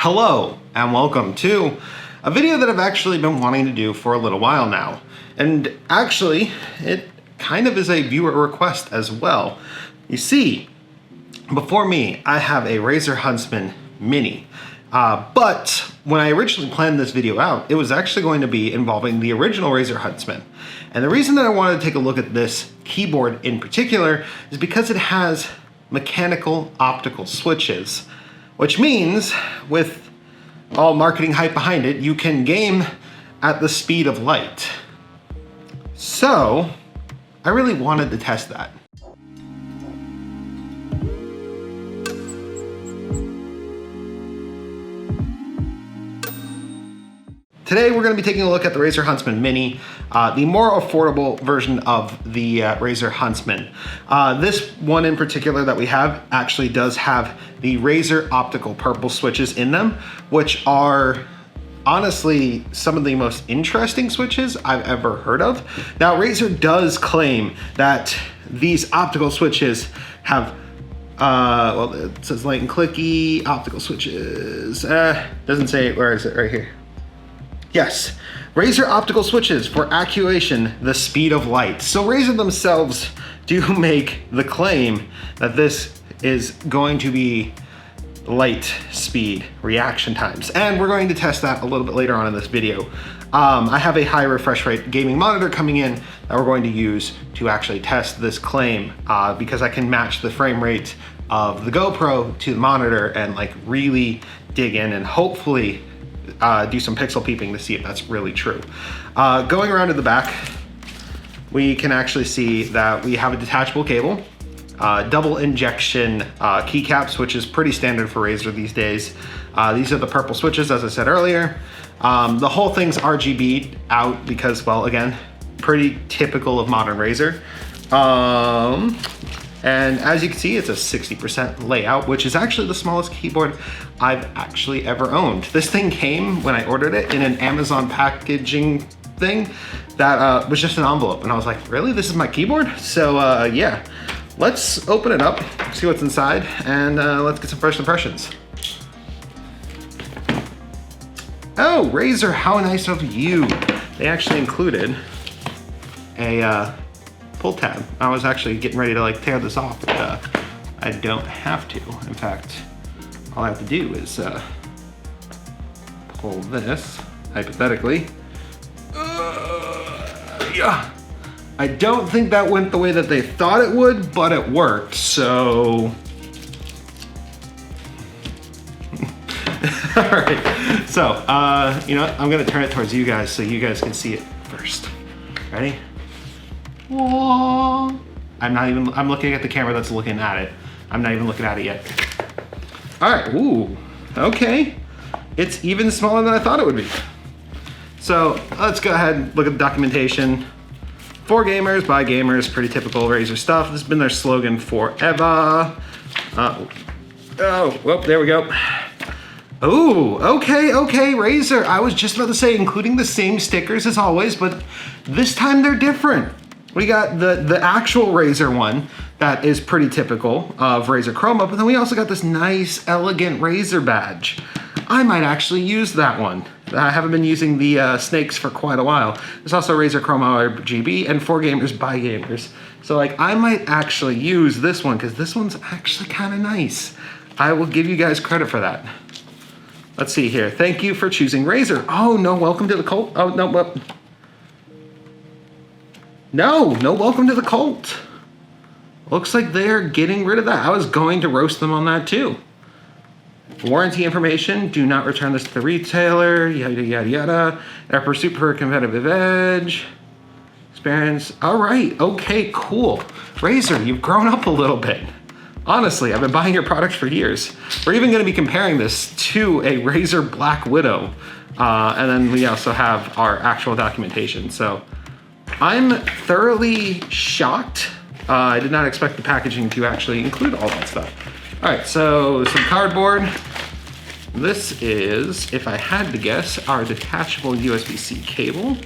Hello and welcome to a video that I've actually been wanting to do for a little while now. And actually, it kind of is a viewer request as well. You see, before me, I have a Razer Huntsman Mini. But when I originally planned this video out, it was actually going to be involving the original Razer Huntsman. And the reason that I wanted to take a look at this keyboard in particular is because it has mechanical optical switches. Which means, with all marketing hype behind it, you can game at the speed of light. So, I really wanted to test that. Today we're going to be taking a look at the Razer Huntsman Mini, the more affordable version of the Razer Huntsman. This one in particular that we have actually does have the Razer optical purple switches in them, which are honestly some of the most interesting switches I've ever heard of. Now Razer does claim that these optical switches have well, it says light and clicky optical switches. Doesn't say, where is it? Right here. Yes, Razer optical switches for actuation the speed of light. So Razer themselves do make the claim that this is going to be light speed reaction times. And we're going to test that a little bit later on in this video. I have a high refresh rate gaming monitor coming in that we're going to use to actually test this claim because I can match the frame rate of the GoPro to the monitor and like really dig in and hopefully do some pixel peeping to see if that's really true. Going around to the back, we can actually see that we have a detachable cable, double injection keycaps, which is pretty standard for Razer these days. These are the purple switches, as I said earlier. The whole thing's RGB'd out because, well, again, pretty typical of modern Razer. And as you can see, it's a 60% layout, which is actually the smallest keyboard I've actually ever owned. This thing came, when I ordered it, in an Amazon packaging thing that was just an envelope. And I was like, really? This is my keyboard? So yeah, let's open it up, see what's inside, and let's get some first impressions. Oh, Razer, how nice of you. They actually included a pull tab. I was actually getting ready to like tear this off, but I don't have to. In fact, all I have to do is pull this, hypothetically. Yeah. I don't think that went the way that they thought it would, but it worked, so. All right, so, you know what? I'm gonna turn it towards you guys so you guys can see it first. Ready? Whoa. I'm looking at the camera that's looking at it. I'm not even looking at it yet. All right, ooh, okay. It's even smaller than I thought it would be. So let's go ahead and look at the documentation. For gamers, by gamers, pretty typical Razer stuff. This has been their slogan forever. Oh, well, there we go. Oh, okay, Razer. I was just about to say, including the same stickers as always, but this time they're different. We got the actual Razer one that is pretty typical of Razer Chroma, but then we also got this nice, elegant Razer badge. I might actually use that one. I haven't been using the snakes for quite a while. There's also Razer Chroma RGB and for gamers, by gamers. So like, I might actually use this one because this one's actually kind of nice. I will give you guys credit for that. Let's see here. Thank you for choosing Razer. Oh no, welcome to the cult. Oh no, well. No, welcome to the cult. Looks like they're getting rid of that. I was going to roast them on that too. Warranty information, do not return this to the retailer, yada, yada, yada. Their pursuit for a competitive edge. Experience, all right, okay, cool. Razer, you've grown up a little bit. Honestly, I've been buying your product for years. We're even gonna be comparing this to a Razer Black Widow. And then we also have our actual documentation. So I'm thoroughly shocked. I did not expect the packaging to actually include all that stuff. All right, so some cardboard. This is, if I had to guess, our detachable USB-C cable.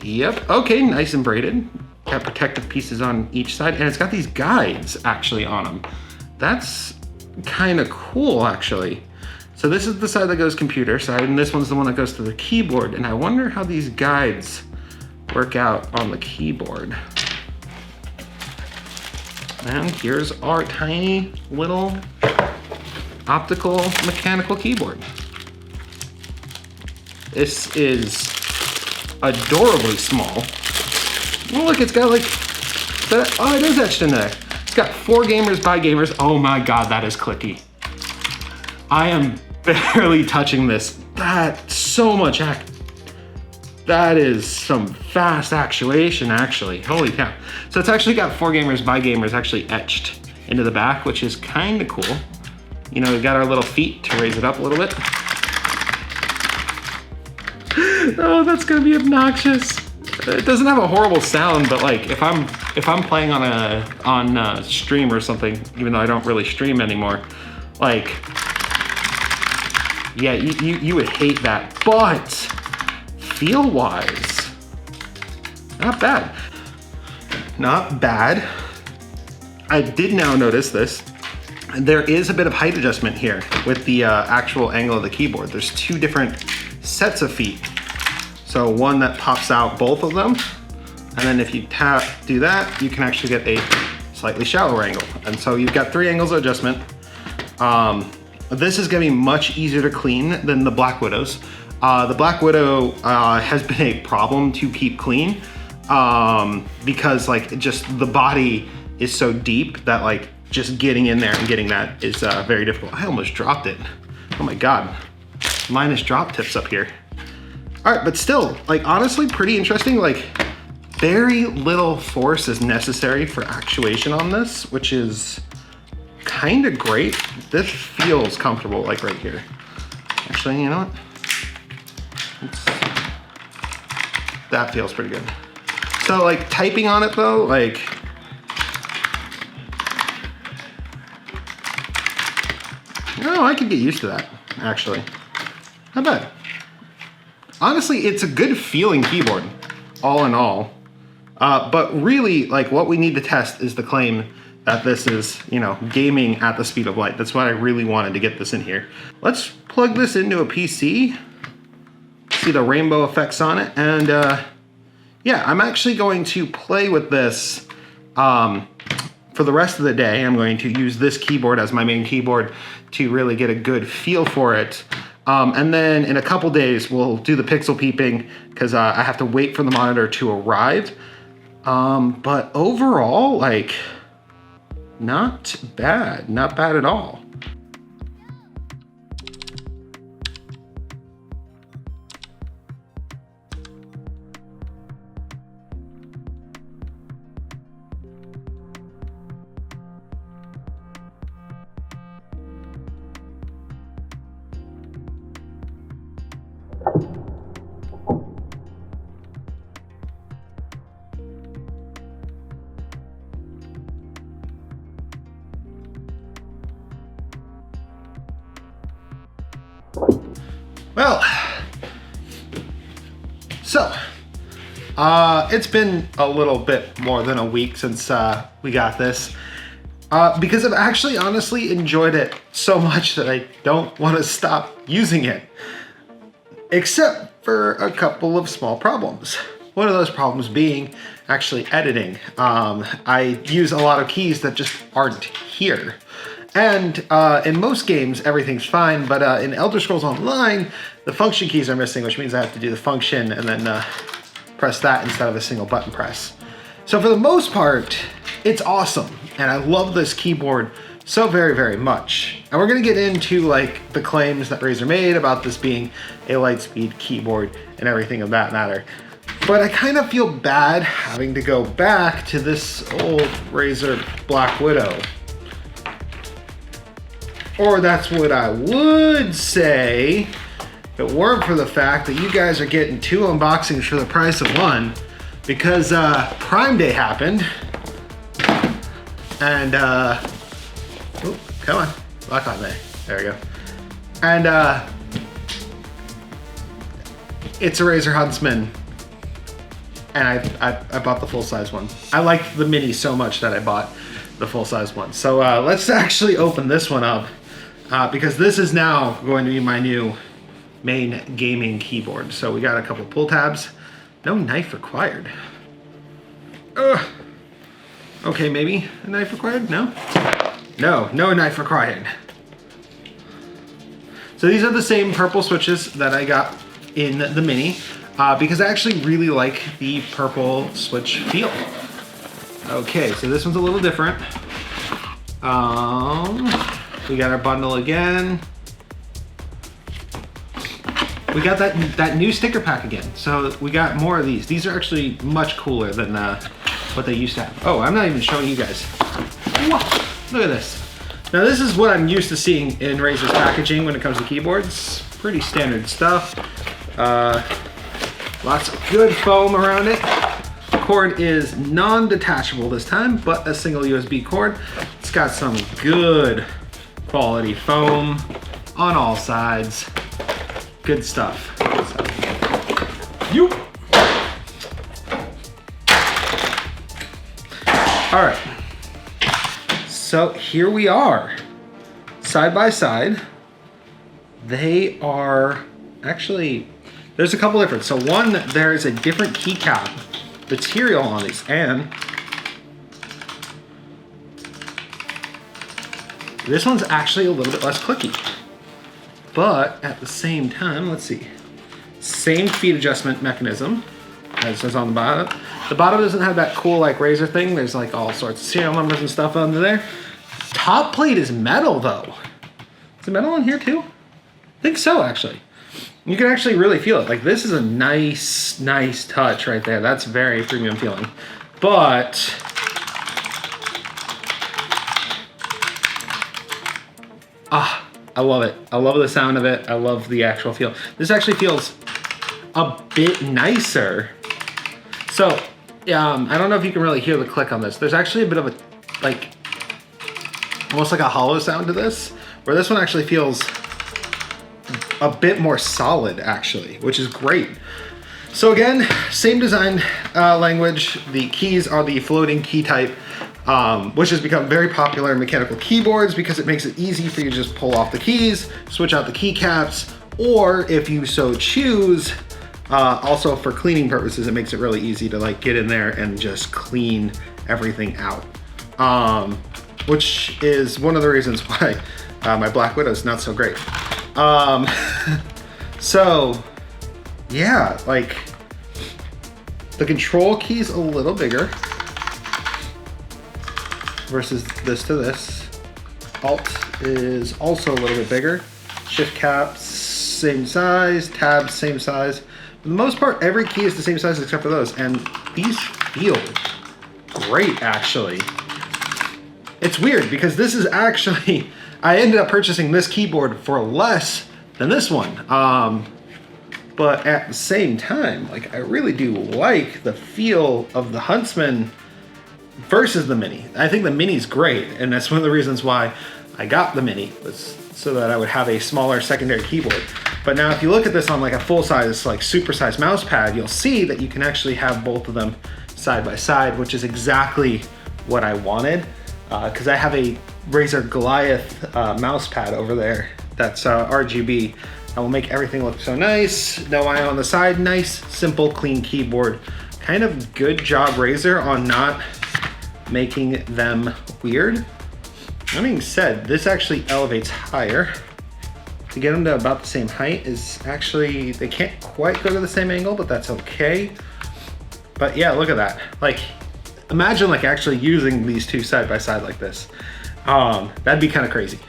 Yep, okay, nice and braided. got protective pieces on each side, and it's got these guides actually on them. That's kind of cool, actually. So this is the side that goes computer side, and this one's the one that goes to the keyboard, and I wonder how these guides work out on the keyboard. And here's our tiny little optical mechanical keyboard. This is adorably small. Oh, look, it's got like, oh, it is etched in there. It's got 4 gamers by gamers. Oh my God, that is clicky. I am barely touching this. That's so much that is some fast actuation, actually. Holy cow. So it's actually got 4 gamers by gamers actually etched into the back, which is kind of cool. You know, we've got our little feet to raise it up a little bit. Oh, that's gonna be obnoxious. It doesn't have a horrible sound, but like if I'm playing on a stream or something, even though I don't really stream anymore, like, yeah, you would hate that. But feel-wise, not bad. Not bad. I did now notice this. There is a bit of height adjustment here with the actual angle of the keyboard. There's 2 different sets of feet. So one that pops out both of them, and then if you do that, you can actually get a slightly shallower angle. And so you've got 3 angles of adjustment. This is gonna be much easier to clean than the Black Widows. The Black Widow has been a problem to keep clean because like just the body is so deep that like just getting in there and getting that is very difficult. I almost dropped it. Oh my God, mine is drop tips up here. All right, but still, like honestly pretty interesting. Like very little force is necessary for actuation on this, which is kind of great. This feels comfortable like right here. Actually, you know what? That feels pretty good. So like typing on it though, like, no, I could get used to that, actually. Not bad. Honestly, it's a good feeling keyboard, all in all. But really, like what we need to test is the claim that this is, you know, gaming at the speed of light. That's why I really wanted to get this in here. Let's plug this into a PC. See the rainbow effects on it, and yeah, I'm actually going to play with this for the rest of the day. I'm going to use this keyboard as my main keyboard to really get a good feel for it, and then in a couple days we'll do the pixel peeping because I have to wait for the monitor to arrive, but overall, like, not bad at all. Well, so it's been a little bit more than a week since we got this because I've actually honestly enjoyed it so much that I don't want to stop using it, except for a couple of small problems. One of those problems being actually editing. I use a lot of keys that just aren't here. And in most games, everything's fine, but in Elder Scrolls Online, the function keys are missing, which means I have to do the function and then press that instead of a single button press. So for the most part, it's awesome. And I love this keyboard so very, very much. And we're gonna get into like the claims that Razer made about this being a Lightspeed keyboard and everything of that matter. But I kind of feel bad having to go back to this old Razer Black Widow. Or that's what I would say if it weren't for the fact that you guys are getting 2 unboxings for the price of 1 because Prime Day happened. And, oh, come on, lock on there. There we go. And it's a Razer Huntsman and I bought the full-size one. I liked the mini so much that I bought the full-size one. So let's actually open this one up because this is now going to be my new main gaming keyboard. So we got a couple pull tabs. No knife required. Ugh. Okay, maybe a knife required? No? No knife required. So these are the same purple switches that I got in the mini because I actually really like the purple switch feel. Okay, so this one's a little different. We got our bundle again. We got that new sticker pack again. So we got more of these. These are actually much cooler than what they used to have. Oh, I'm not even showing you guys. Whoa, look at this. Now this is what I'm used to seeing in Razer's packaging when it comes to keyboards. Pretty standard stuff. Lots of good foam around it. The cord is non-detachable this time, but a single USB cord. It's got some good quality foam on all sides. Good stuff. You. All right. So here we are, side by side. They are actually, there's a couple different. So one, there's a different keycap material on these, and this one's actually a little bit less clicky. But at the same time, let's see, same feed adjustment mechanism as is on the bottom. The bottom doesn't have that cool like Razer thing. There's like all sorts of serial numbers and stuff under there. Top plate is metal though. Is it metal in here too? I think so actually. You can actually really feel it. Like this is a nice touch right there. That's very premium feeling. But I love it. I love the sound of it. I love the actual feel. This actually feels a bit nicer. So, I don't know if you can really hear the click on this. There's actually a bit of a, like, almost like a hollow sound to this, where this one actually feels a bit more solid, actually, which is great. So again, same design language. The keys are the floating key type, which has become very popular in mechanical keyboards because it makes it easy for you to just pull off the keys, switch out the keycaps, or if you so choose, also for cleaning purposes, it makes it really easy to like get in there and just clean everything out. Which is one of the reasons why my Black Widow is not so great. So yeah, like the control key's a little bigger versus this to this. Alt is also a little bit bigger. Shift caps, same size. Tabs, same size. For the most part, every key is the same size except for those, and these feel great, actually. It's weird because this is actually, I ended up purchasing this keyboard for less than this one. But at the same time, like I really do like the feel of the Huntsman versus the Mini. I think the Mini's great, and that's one of the reasons why I got the Mini, was so that I would have a smaller secondary keyboard. But now if you look at this on like a full-size, like super-sized mouse pad, you'll see that you can actually have both of them side by side, which is exactly what I wanted, because I have a Razer Goliath mouse pad over there that's RGB. That will make everything look so nice. No eye on the side, nice, simple, clean keyboard. Kind of good job, Razer, on not making them weird. That being said, this actually elevates higher. To get them to about the same height is actually, they can't quite go to the same angle, but that's okay. But yeah, look at that. Like, imagine like actually using these two side by side like this. That'd be kind of crazy.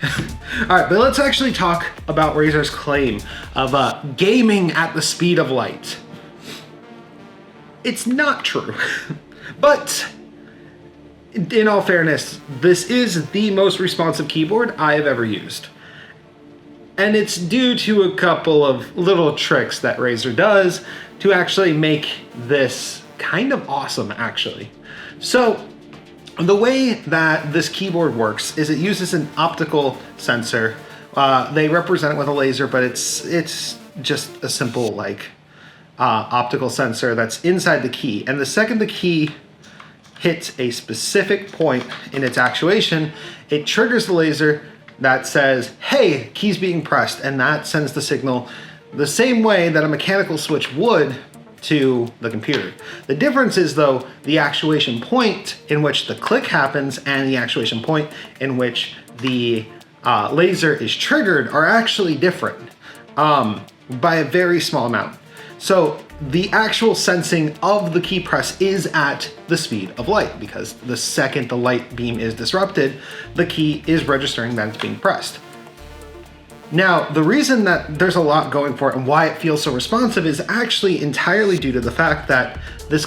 All right, but let's actually talk about Razer's claim of gaming at the speed of light. It's not true, but in all fairness, this is the most responsive keyboard I have ever used. And it's due to a couple of little tricks that Razer does to actually make this kind of awesome, actually. So the way that this keyboard works is it uses an optical sensor. They represent it with a laser, but it's just a simple like optical sensor that's inside the key. And the second the key hits a specific point in its actuation, it triggers the laser that says, hey, key's being pressed, and that sends the signal the same way that a mechanical switch would to the computer. The difference is, though, the actuation point in which the click happens and the actuation point in which the laser is triggered are actually different by a very small amount. So the actual sensing of the key press is at the speed of light, because the second the light beam is disrupted, the key is registering that it's being pressed. Now, the reason that there's a lot going for it and why it feels so responsive is actually entirely due to the fact that this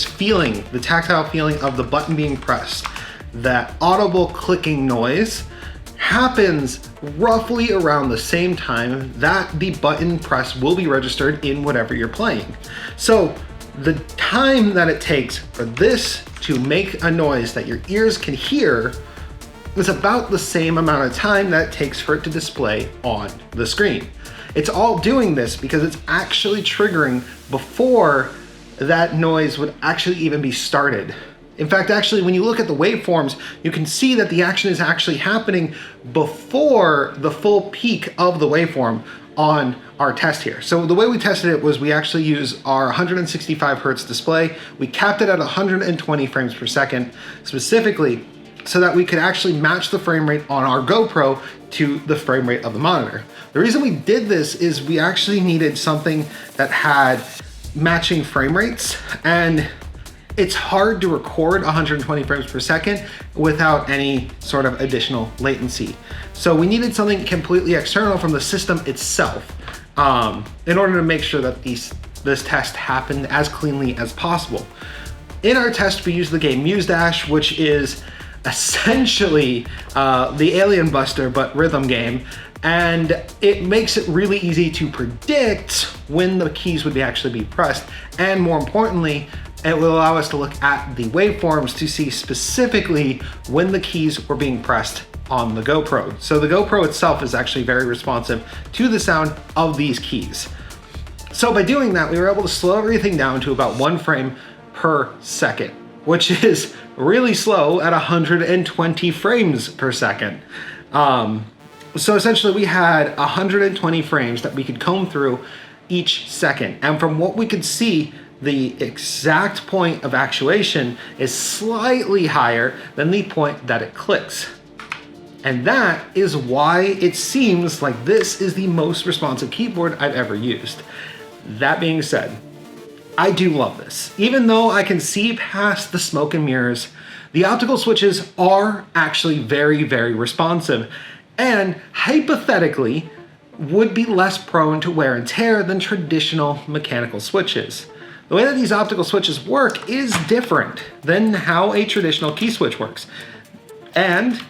feeling, the tactile feeling of the button being pressed, that audible clicking noise happens roughly around the same time that the button press will be registered in whatever you're playing. So the time that it takes for this to make a noise that your ears can hear is about the same amount of time that it takes for it to display on the screen. It's all doing this because it's actually triggering before that noise would actually even be started. In fact, actually, when you look at the waveforms, you can see that the action is actually happening before the full peak of the waveform on our test here. So the way we tested it was we actually use our 165 hertz display. We capped it at 120 frames per second, specifically so that we could actually match the frame rate on our GoPro to the frame rate of the monitor. The reason we did this is we actually needed something that had matching frame rates, and it's hard to record 120 frames per second without any sort of additional latency. So we needed something completely external from the system itself in order to make sure that this test happened as cleanly as possible. In our test, we used the game Muse Dash, which is essentially the Alien Buster but rhythm game, and it makes it really easy to predict when the keys would actually be pressed, and more importantly, it will allow us to look at the waveforms to see specifically when the keys were being pressed on the GoPro. So the GoPro itself is actually very responsive to the sound of these keys. So by doing that, we were able to slow everything down to about 1 frame per second, which is really slow at 120 frames per second. So essentially we had 120 frames that we could comb through each second. And from what we could see, the exact point of actuation is slightly higher than the point that it clicks. And that is why it seems like this is the most responsive keyboard I've ever used. That being said, I do love this. Even though I can see past the smoke and mirrors, the optical switches are actually very, very responsive, and hypothetically would be less prone to wear and tear than traditional mechanical switches. The way that these optical switches work is different than how a traditional key switch works. And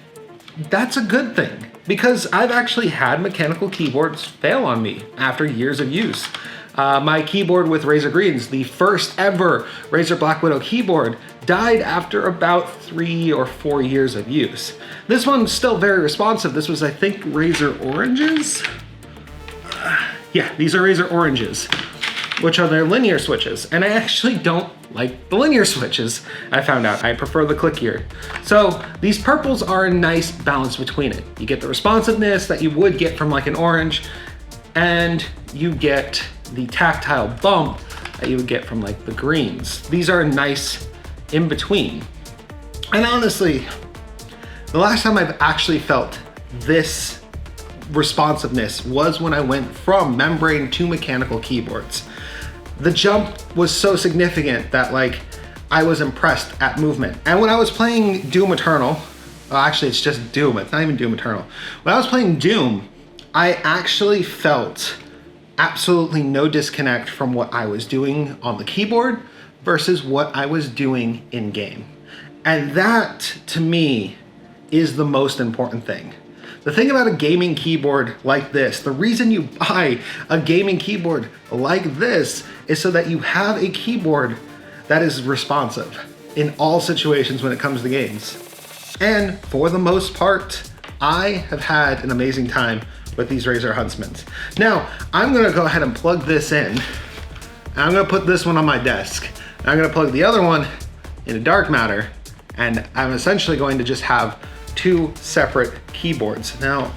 that's a good thing, because I've actually had mechanical keyboards fail on me after years of use. My keyboard with Razer Greens, the first ever Razer Black Widow keyboard, died after about 3 or 4 years of use. This one's still very responsive. This was, I think, Razer Oranges? Yeah, these are Razer Oranges, which are their linear switches. And I actually don't like the linear switches, I found out. I prefer the clickier. So these purples are a nice balance between it. You get the responsiveness that you would get from like an orange, and you get the tactile bump that you would get from like the greens. These are nice in between. And honestly, the last time I've actually felt this responsiveness was when I went from membrane to mechanical keyboards. The jump was so significant that like I was impressed at movement. And when I was playing Doom Eternal, well, actually it's just Doom, it's not even Doom Eternal. When I was playing Doom, I actually felt absolutely no disconnect from what I was doing on the keyboard versus what I was doing in game. And that, to me, is the most important thing. The thing about a gaming keyboard like this, the reason you buy a gaming keyboard like this is so that you have a keyboard that is responsive in all situations when it comes to games. And for the most part, I have had an amazing time with these Razer Huntsmans. Now, I'm gonna go ahead and plug this in. I'm gonna put this one on my desk. I'm gonna plug the other one in a dark matter, and I'm essentially going to just have two separate keyboards. Now,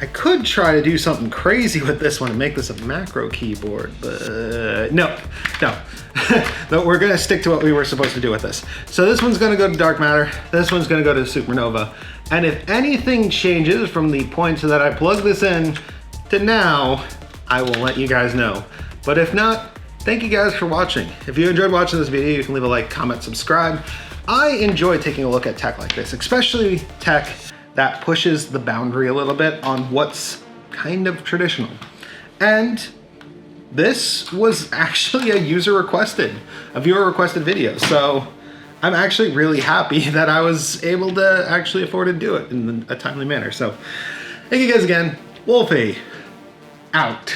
I could try to do something crazy with this one and make this a macro keyboard, but no. No, we're gonna stick to what we were supposed to do with this. So this one's gonna go to dark matter, this one's gonna go to supernova, and if anything changes from the point that I plug this in to now, I will let you guys know. But if not, thank you guys for watching. If you enjoyed watching this video, you can leave a like, comment, subscribe. I enjoy taking a look at tech like this, especially tech that pushes the boundary a little bit on what's kind of traditional. And this was actually a viewer requested video. So I'm actually really happy that I was able to actually afford to do it in a timely manner. So thank you guys again. Wolfie, out.